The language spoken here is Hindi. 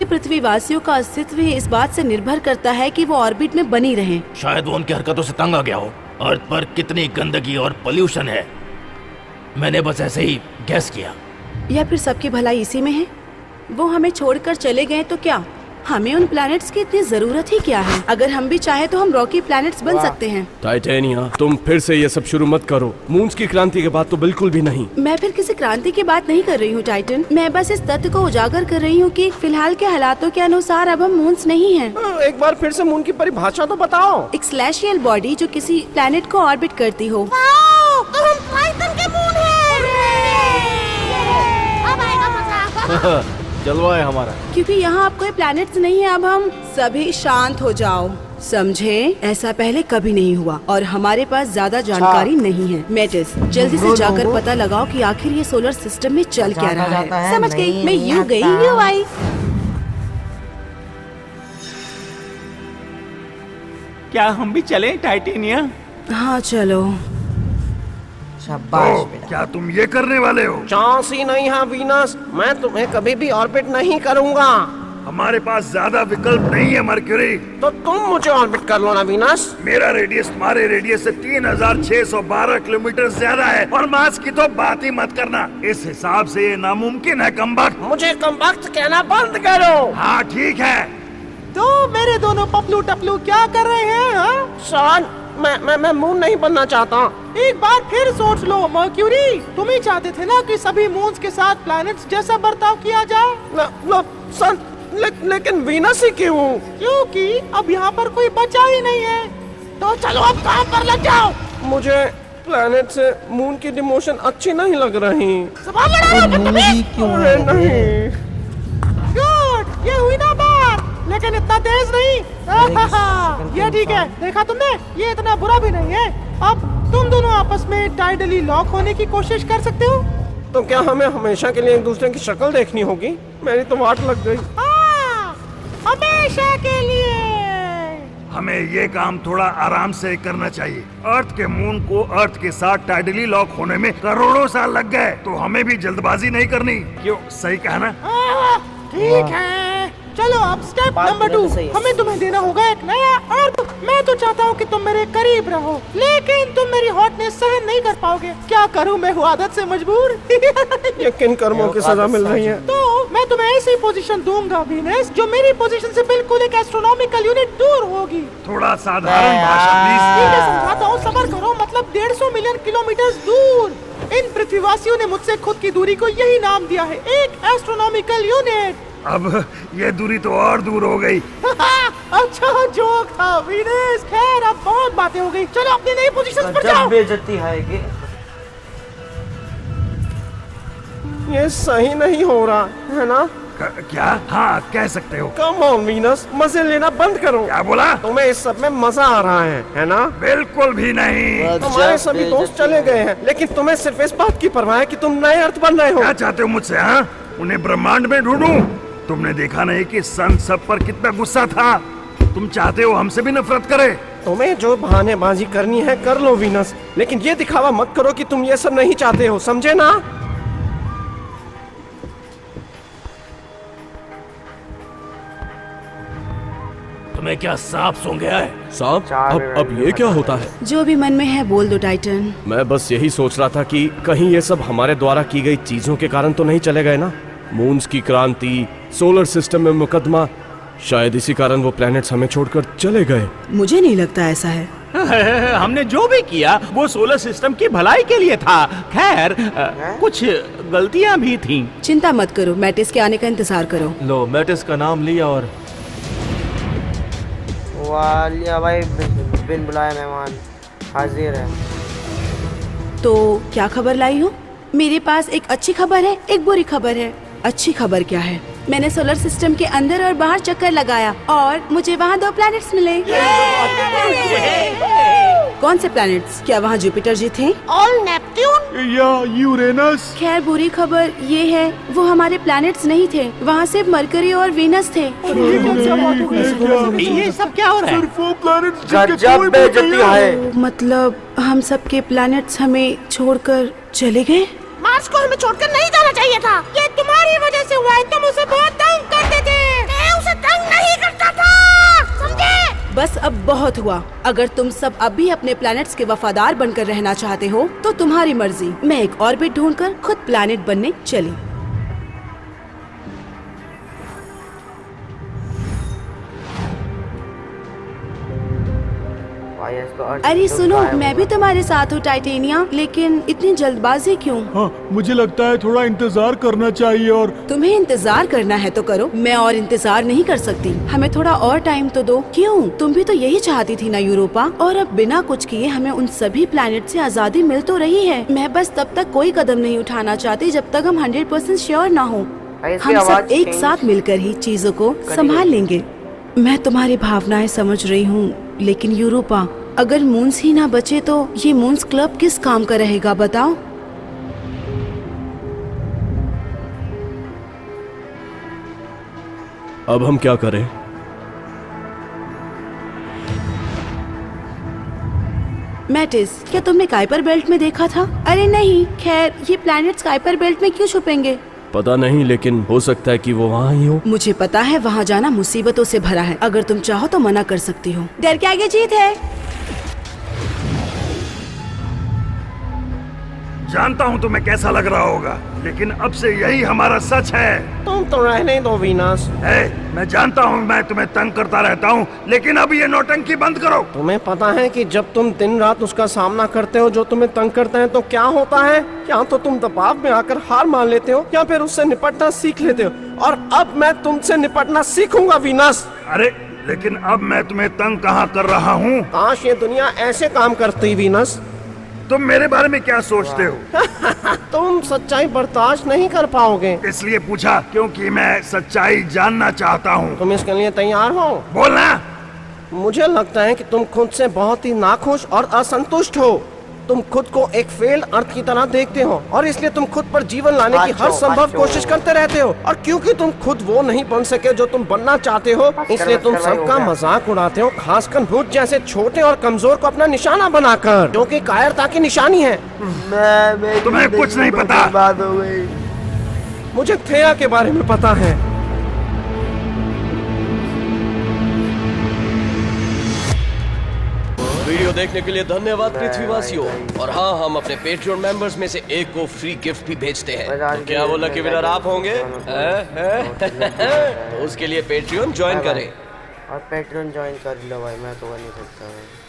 पृथ्वीवासियों का अस्तित्व ही इस बात से निर्भर करता है कि वो ऑर्बिट में बनी रहें। शायद वो उनकी हरकतों से तंग आ गया हो। अर्थ पर कितनी गंदगी और पोल्यूशन है, मैंने बस ऐसे ही गैस किया। या फिर सबकी भलाई इसी में है? वो हमें छोड़कर चले गए तो क्या हमें उन प्लैनेट्स की इतनी जरूरत ही क्या है? अगर हम भी चाहे तो हम रॉकी प्लैनेट्स बन सकते हैं। टाइटेनिया, तुम फिर से ये सब शुरू मत करो। मून्स की क्रांति के बाद तो बिल्कुल भी नहीं। मैं फिर किसी क्रांति की बात नहीं कर रही हूँ टाइटन। मैं बस इस तथ्य को उजागर कर रही हूँ कि फिलहाल के हालातों के अनुसार अब हम मून्स नहीं हैं। एक बार फिर से मून की परिभाषा तो बताओ। एक सेलेस्टियल बॉडी जो किसी प्लैनेट को ऑर्बिट करती हो। तो हम टाइटन के मून हैं। अब आएगा मजा। जलवा है हमारा। क्योंकि यहाँ अब कोई प्लैनेट्स नहीं है, अब हम सभी शांत हो जाओ, समझे? ऐसा पहले कभी नहीं हुआ और हमारे पास ज्यादा जानकारी नहीं है। मेटिस, जल्दी से जाकर पता लगाओ कि आखिर ये सोलर सिस्टम में चल क्या रहा है। समझ गई, मैं यू गई यू आई। क्या हम भी चलें टाइटेनिया? हाँ चलो। शाबाश बेटा। क्या तुम ये करने वाले हो? चांस ही नहीं है वीनस, मैं तुम्हें कभी भी ऑर्बिट नहीं करूंगा। हमारे पास ज्यादा विकल्प नहीं है मर्क्यूरी। तो तुम मुझे ऑर्बिट कर लो ना वीनस। मेरा रेडियस तुम्हारे रेडियस से 3612 किलोमीटर ज्यादा है और मास की तो बात ही मत करना। इस हिसाब से ये नामुमकिन है कमबख्त। मुझे कमबख्त कहना बंद करो। हाँ ठीक है। तो मेरे दोनों पपलू टपलू क्या कर रहे हैं? हाँ? शान, मैं मून नहीं बनना चाहता। एक बार फिर सोच लो मर्क्यूरी, तुम ही चाहते थे ना कि सभी मून्स के साथ प्लैनेट्स जैसा बर्ताव किया जाए। लेकिन वीनस ही क्यों? क्योंकि अब यहाँ पर कोई बचा ही नहीं है। तो चलो अब काम पर लग जाओ। मुझे प्लैनेट से मून की डिमोशन अच्छी नहीं लग रही। सवाल लड़ाओ अरे नहीं। गुड, ये हुई ना बात, लेकिन इतना तेज नहीं। ये ठीक है, देखा तुमने, ये इतना बुरा भी नहीं है। अब तुम दोनों आपस में टाइडली लॉक होने की कोशिश कर सकते हो। तो क्या हमें हमेशा के लिए एक दूसरे की शक्ल देखनी होगी? मेरी तो वाट लग गई। हाँ, हमेशा के लिए। हमें ये काम थोड़ा आराम से करना चाहिए। अर्थ के मून को अर्थ के साथ टाइडली लॉक होने में करोड़ों साल लग गए, तो हमें भी जल्दबाजी नहीं करनी। क्यों, सही कहा ना? ठीक है, चलो अब स्टेप नंबर 2, हमें तुम्हें देना होगा एक नया अर्थ। मैं तो चाहता हूँ कि तुम मेरे करीब रहो, लेकिन तुम मेरी हॉटनेस सहन नहीं कर पाओगे। क्या करूँ, मैं हूँ आदत से मजबूर। ये किन कर्मों की सजा मिल रही है? तो मैं तुम्हें ऐसी पोजीशन दूंगा वीनस, जो मेरी पोजीशन से बिल्कुल एक एस्ट्रोनॉमिकल यूनिट दूर होगी। थोड़ा साधारण भाषा प्लीज। ठीक है, समझाता हूँ, सबर करो। मतलब 150 मिलियन किलोमीटर दूर। इन पृथ्वीवासियों ने मुझसे खुद की दूरी को यही नाम दिया है, एक एस्ट्रोनॉमिकल यूनिट। अब ये दूरी तो और दूर हो गई। अच्छा जोक था वीनस। खैर, अब बहुत बातें हो गई, चलो अपनी नई पोजीशन पर जाओ। बेइज्जती है ये सही नहीं हो रहा है ना? क्या? हाँ कह सकते हो। कम ऑन वीनस, मजे लेना बंद करो। क्या बोला? तुम्हें इस सब में मजा आ रहा है ना? बिल्कुल भी नहीं। तुम्हारे सभी दोस्त चले गए हैं, लेकिन तुम्हें सिर्फ इस बात की परवाह है कि तुम नए अर्थ बन रहे हो। क्या चाहते हो मुझसे? हाँ, उन्हें ब्रह्मांड में ढूंढूं? तुमने देखा नहीं कि सन सब पर कितना गुस्सा था? तुम चाहते हो हमसे भी नफरत करे? तुम्हें जो बहानेबाजी करनी है कर लो वीनस, लेकिन ये दिखावा मत करो कि तुम ये सब नहीं चाहते हो, समझे ना? तुम्हें क्या सांप सूंघ गया है? सांप? अब ये क्या होता है? जो भी मन में है बोल दो टाइटन। मैं बस यही सोच रहा था कि कहीं ये सब हमारे द्वारा की गई चीजों के कारण तो नहीं चले गए ना? मून्स की क्रांति, सोलर सिस्टम में मुकदमा, शायद इसी कारण वो प्लैनेट्स हमें छोड़कर चले गए। मुझे नहीं लगता ऐसा है। हमने जो भी किया वो सोलर सिस्टम की भलाई के लिए था। खैर, कुछ गलतियां भी थीं। चिंता मत करो, मैटिस के आने का इंतजार करो। लो, मैटिस का नाम लिया और वालिया भाई बिन बुलाए मेहमान हाजिर है। तो क्या खबर लाई हो? मेरे पास एक अच्छी खबर है, एक बुरी खबर है। अच्छी खबर क्या है? मैंने सोलर सिस्टम के अंदर और बाहर चक्कर लगाया और मुझे वहाँ 2 प्लैनेट्स मिले। कौन से प्लैनेट्स? क्या वहाँ जुपिटर जी थे? और नेपट्यून या यूरेनस? खैर, बुरी खबर ये है, वो हमारे प्लैनेट्स नहीं थे, वहाँ सिर्फ मरकरी और वीनस थे। ये सब क्या हो रहा है? सिर्फ वो प्लैनेट्स गजब बेइज्जती है। मतलब हम सबके प्लैनेट्स हमें छोड़कर चले गए? मार्स को हमें छोड़कर नहीं जाना चाहिए था। ये तुम्हारी वजह से हुआ है, तुम उसे बहुत तंग करते थे। बस अब बहुत हुआ। अगर तुम सब अब भी अपने प्लैनेट्स के वफादार बनकर रहना चाहते हो तो तुम्हारी मर्जी। मैं एक ऑर्बिट ढूंढकर खुद प्लैनेट बनने चली। अरे सुनो, मैं भी तुम्हारे साथ हूँ टाइटेनिया, लेकिन इतनी जल्दबाजी क्यों? हाँ, मुझे लगता है थोड़ा इंतजार करना चाहिए। और तुम्हें इंतजार करना है तो करो, मैं और इंतजार नहीं कर सकती। हमें थोड़ा और टाइम तो दो। क्यों, तुम भी तो यही चाहती थी ना यूरोपा? और अब बिना कुछ किए हमें उन सभी प्लैनेट से आजादी मिल तो रही है। मैं बस तब तक कोई कदम नहीं उठाना चाहती जब तक हम 100% श्योर ना हो। हम सब एक साथ मिलकर ही चीजों को संभाल लेंगे। मैं तुम्हारी भावनाएं समझ रही हूँ, लेकिन यूरोपा, अगर मून्स ही ना बचे तो ये मून्स क्लब किस काम का रहेगा बताओ? अब हम क्या करें? मैटिस, क्या तुमने काइपर बेल्ट में देखा था? अरे नहीं, खैर ये प्लैनेट्स काइपर बेल्ट में क्यों छुपेंगे? पता नहीं, लेकिन हो सकता है कि वो वहाँ ही हो। मुझे पता है वहाँ जाना मुसीबतों से भरा है। अगर तुम चाहो तो मना कर सकती हो। डर के आगे जीत है। जानता हूँ तुम्हें कैसा लग रहा होगा, लेकिन अब से यही हमारा सच है। तुम तो रहने दो वीनस। मैं जानता हूँ मैं तुम्हें तंग करता रहता हूँ, लेकिन अब ये नौटंकी बंद करो। तुम्हें पता है कि जब तुम दिन रात उसका सामना करते हो जो तुम्हें तंग करता है तो क्या होता है? या तो तुम दबाव में आकर हार मान लेते हो या फिर उससे निपटना सीख लेते हो। और अब मैं तुमसे निपटना सीखूंगा वीनस। अरे लेकिन अब मैं तुम्हें तंग कहाँ कर रहा हूँ? काश ये दुनिया ऐसे काम करती वीनस। तुम मेरे बारे में क्या सोचते हो? तुम सच्चाई बर्दाश्त नहीं कर पाओगे। इसलिए पूछा क्योंकि मैं सच्चाई जानना चाहता हूँ। तुम इसके लिए तैयार हो? बोलना। मुझे लगता है कि तुम खुद से बहुत ही नाखुश और असंतुष्ट हो। तुम खुद को एक फेल्ड अर्थ की तरह देखते हो और इसलिए तुम खुद पर जीवन लाने की हर संभव कोशिश करते रहते हो। और क्योंकि तुम खुद वो नहीं बन सके जो तुम बनना चाहते हो, इसलिए तुम सबका मजाक उड़ाते हो, खासकर मुझ जैसे छोटे और कमजोर को अपना निशाना बनाकर, जो कि कायरता की निशानी है। तुम्हें कुछ नहीं पता। मुझे थेया के बारे में पता है। वीडियो देखने के लिए धन्यवाद पृथ्वीवासियों। और हाँ, हम अपने पेट्रियन मेंबर्स में से एक को फ्री गिफ्ट भी भेजते हैं। तो क्या वो लकी विनर आप होंगे? तो उसके लिए पेट्रियन ज्वाइन करें। और पेट्रियन ज्वाइन कर लो भाई, मैं तो नहीं सकता भाई।